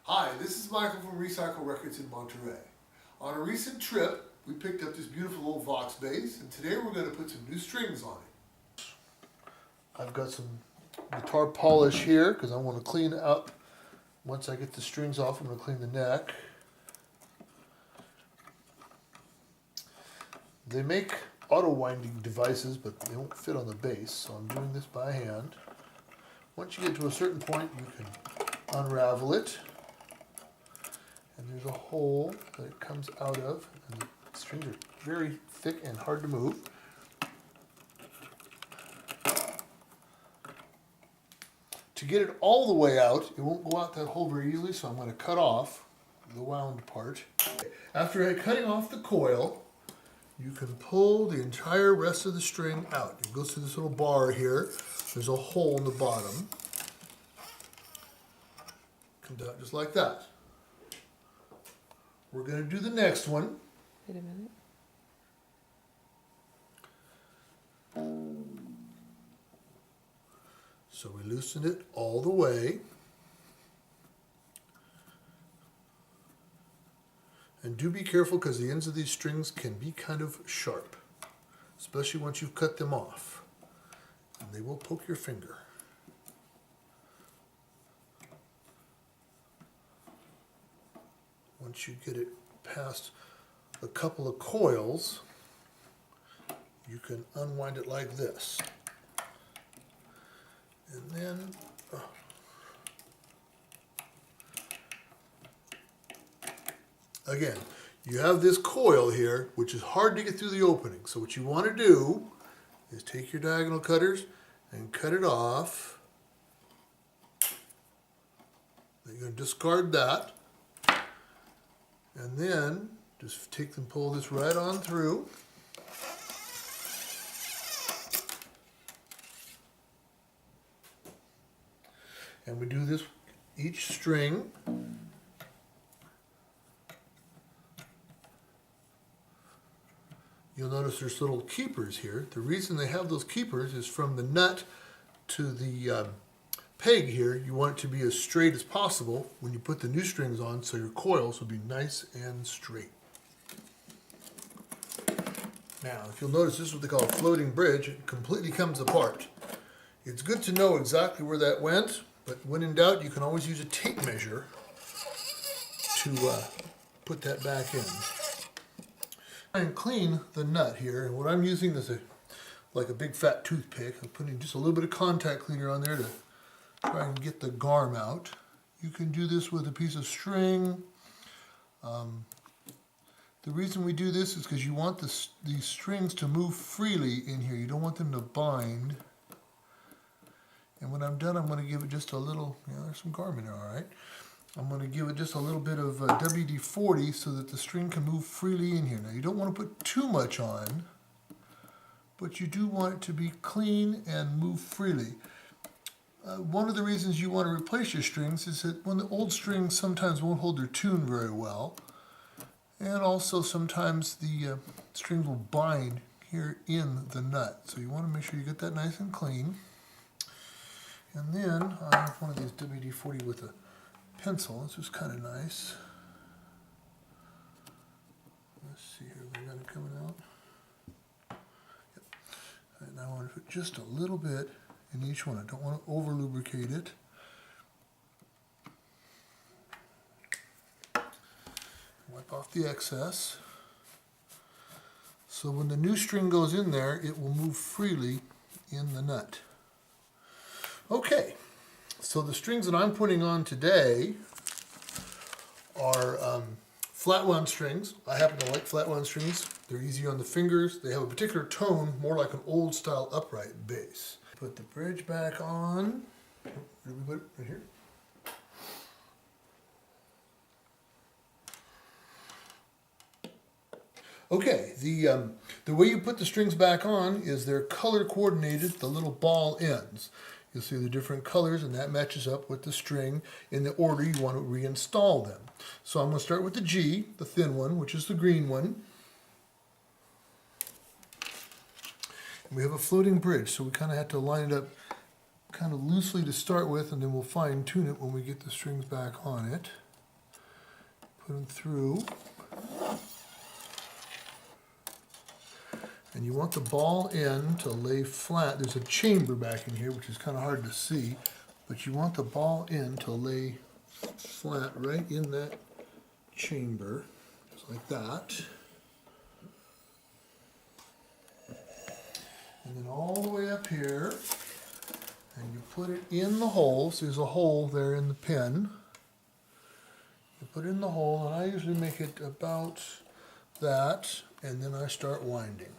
Hi, this is Michael from Recycle Records in Monterey. On a recent trip, we picked up this beautiful old Vox bass, and today we're going to put some new strings on it. I've got some guitar polish here because I want to clean up. Once I get the strings off, I'm going to clean the neck. They make auto-winding devices, but they won't fit on the bass, so I'm doing this by hand. Once you get to a certain point, you can unravel it. And there's a hole that it comes out of, and the strings are very thick and hard to move. To get it all the way out, it won't go out that hole very easily, so I'm going to cut off the wound part. After cutting off the coil, you can pull the entire rest of the string out. It goes through this little bar here. There's a hole in the bottom. Comes out just like that. We're going to do the next one. Wait a minute. So we loosen it all the way. And do be careful because the ends of these strings can be kind of sharp, especially once you've cut them off. And they will poke your finger. Once you get it past a couple of coils, you can unwind it like this. And then again, you have this coil here, which is hard to get through the opening. So what you want to do is take your diagonal cutters and cut it off. Then you're going to discard that. And then just take and pull this right on through. And we do this each string. You'll notice there's little keepers here. The reason they have those keepers is from the nut to the peg here. You want it to be as straight as possible when you put the new strings on, so your coils will be nice and straight. Now, if you'll notice, this is what they call a floating bridge. It completely comes apart. It's good to know exactly where that went, but when in doubt, you can always use a tape measure to put that back in. And clean the nut here, and what I'm using is like a big fat toothpick. I'm putting just a little bit of contact cleaner on there to try and get the garm out. You can do this with a piece of string. The reason we do this is because you want these strings to move freely in here. You don't want them to bind. And when I'm done, I'm going to give it just a little, there's some garm in there, all right. I'm going to give it just a little bit of WD-40 so that the string can move freely in here. Now, you don't want to put too much on, but you do want it to be clean and move freely. One of the reasons you want to replace your strings is that when the old strings sometimes won't hold their tune very well, and also sometimes the strings will bind here in the nut. So you want to make sure you get that nice and clean. And then I have one of these WD-40 with a pencil. This is kind of nice. Let's see here, we got it coming out. Yep. And I want to put just a little bit in each one. I don't want to over lubricate it. Wipe off the excess. So when the new string goes in there, it will move freely in the nut. Okay, so the strings that I'm putting on today are flat wound strings. I happen to like flat wound strings. They're easy on the fingers. They have a particular tone, more like an old style upright bass. Put the bridge back on. Where did we put it? Right here. Okay, the way you put the strings back on is they're color coordinated, the little ball ends. You'll see the different colors, and that matches up with the string in the order you want to reinstall them. So I'm going to start with the G, the thin one, which is the green one. And we have a floating bridge, so we kind of have to line it up kind of loosely to start with, and then we'll fine tune it when we get the strings back on it. Put them through. And you want the ball end to lay flat. There's a chamber back in here, which is kind of hard to see, but you want the ball end to lay flat right in that chamber, just like that. And then all the way up here, and you put it in the hole. So there's a hole there in the pin. You put it in the hole, and I usually make it about that, and then I start winding.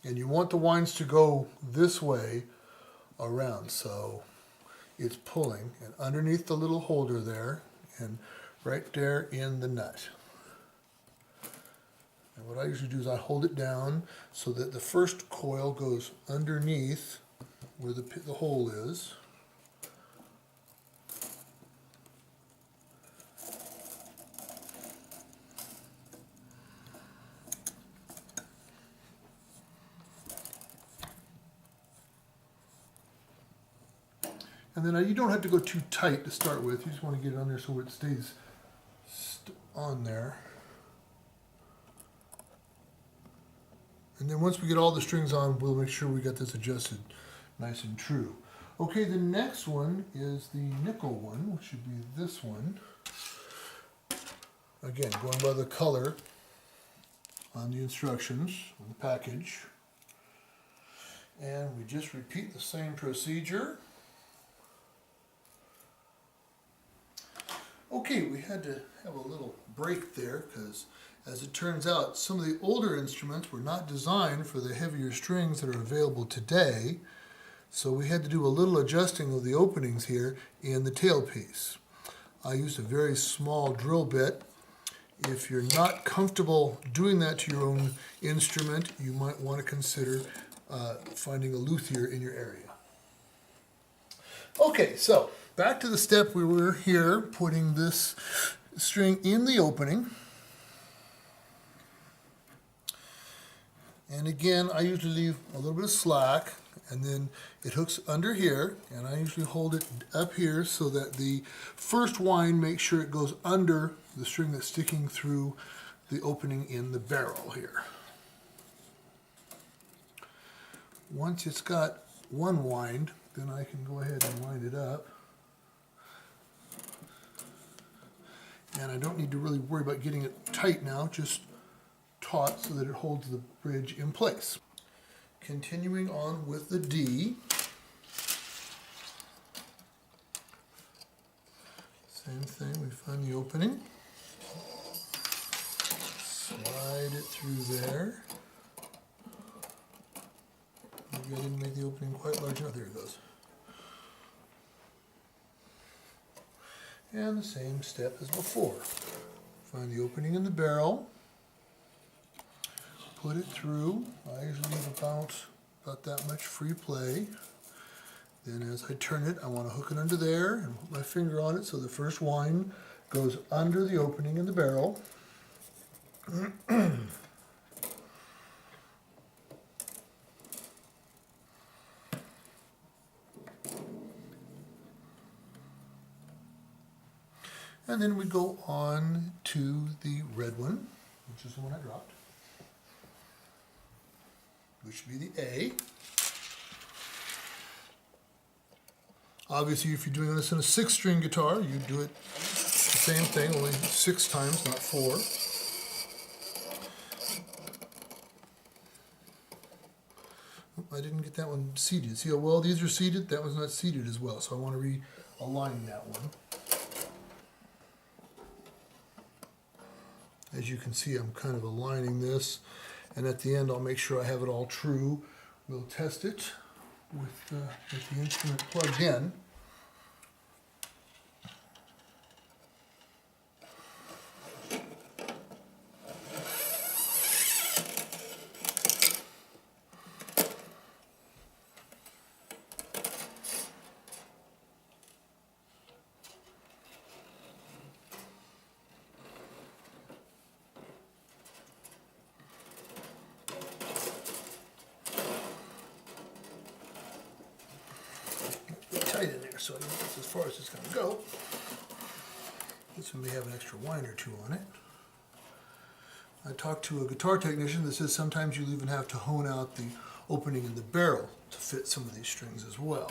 And you want the winds to go this way around, so it's pulling, and underneath the little holder there, and right there in the nut. And what I usually do is I hold it down so that the first coil goes underneath where the hole is. And then you don't have to go too tight to start with. You just want to get it on there so it stays on there. And then once we get all the strings on, we'll make sure we got this adjusted nice and true. Okay, the next one is the nickel one, which should be this one. Again, going by the color on the instructions on the package. And we just repeat the same procedure. Okay, we had to have a little break there because, as it turns out, some of the older instruments were not designed for the heavier strings that are available today. So we had to do a little adjusting of the openings here in the tailpiece. I used a very small drill bit. If you're not comfortable doing that to your own instrument, you might want to consider finding a luthier in your area. Okay, so back to the step we were here, putting this string in the opening. And again, I usually leave a little bit of slack, and then it hooks under here, and I usually hold it up here so that the first wind makes sure it goes under the string that's sticking through the opening in the barrel here. Once it's got one wind, then I can go ahead and wind it up. And I don't need to really worry about getting it tight now, just taut so that it holds the bridge in place. Continuing on with the D. Same thing, we find the opening. Slide it through there. Maybe I didn't make the opening quite large enough. There it goes. And the same step as before. Find the opening in the barrel. Put it through. I usually leave about that much free play. Then as I turn it, I want to hook it under there and put my finger on it so the first wind goes under the opening in the barrel. And then we go on to the red one, which is the one I dropped, which would be the A. Obviously, if you're doing this in a 6-string guitar, you do it the same thing, only 6 times, not 4. I didn't get that one seated. See how well these are seated? That one's not seated as well, so I want to realign that one. As you can see, I'm kind of aligning this, and at the end I'll make sure I have it all true. We'll test it with the instrument plugged in. Tight in there, so I think that's as far as it's going to go. This one may have an extra wind or two on it. I talked to a guitar technician that says sometimes you'll even have to hone out the opening in the barrel to fit some of these strings as well.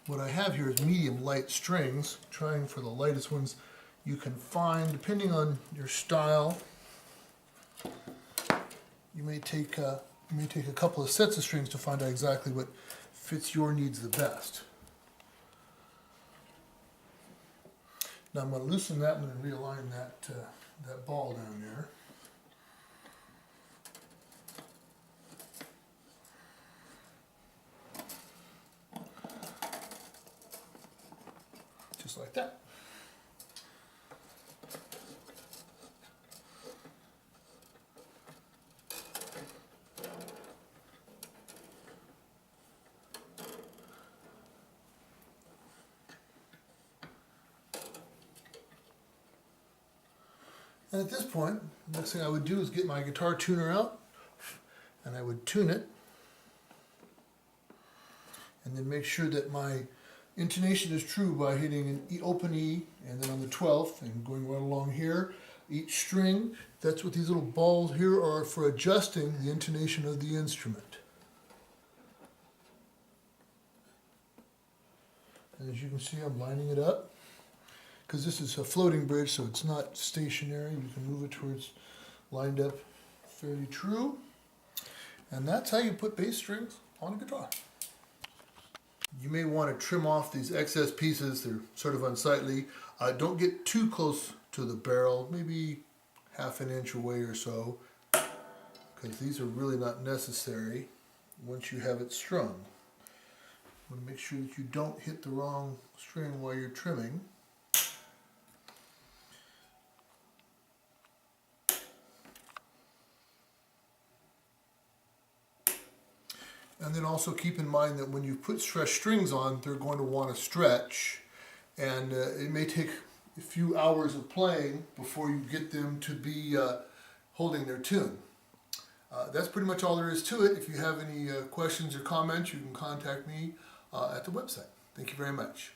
What I have here is medium light strings, trying for the lightest ones you can find. Depending on your style, you may take a couple of sets of strings to find out exactly what fits your needs the best. Now I'm going to loosen that one and realign that ball down there. Just like that. And at this point, the next thing I would do is get my guitar tuner out, and I would tune it, and then make sure that my intonation is true by hitting an E, open E, and then on the 12th, and going right along here, each string. That's what these little balls here are for adjusting the intonation of the instrument. And as you can see, I'm lining it up. Because this is a floating bridge, so it's not stationary. You can move it towards lined up fairly true. And that's how you put bass strings on a guitar. You may want to trim off these excess pieces. They're sort of unsightly. Don't get too close to the barrel, maybe half an inch away or so, because these are really not necessary once you have it strung. You want to make sure that you don't hit the wrong string while you're trimming. And then also keep in mind that when you put stretch strings on, they're going to want to stretch, and it may take a few hours of playing before you get them to be holding their tune. That's pretty much all there is to it. If you have any questions or comments, you can contact me at the website. Thank you very much.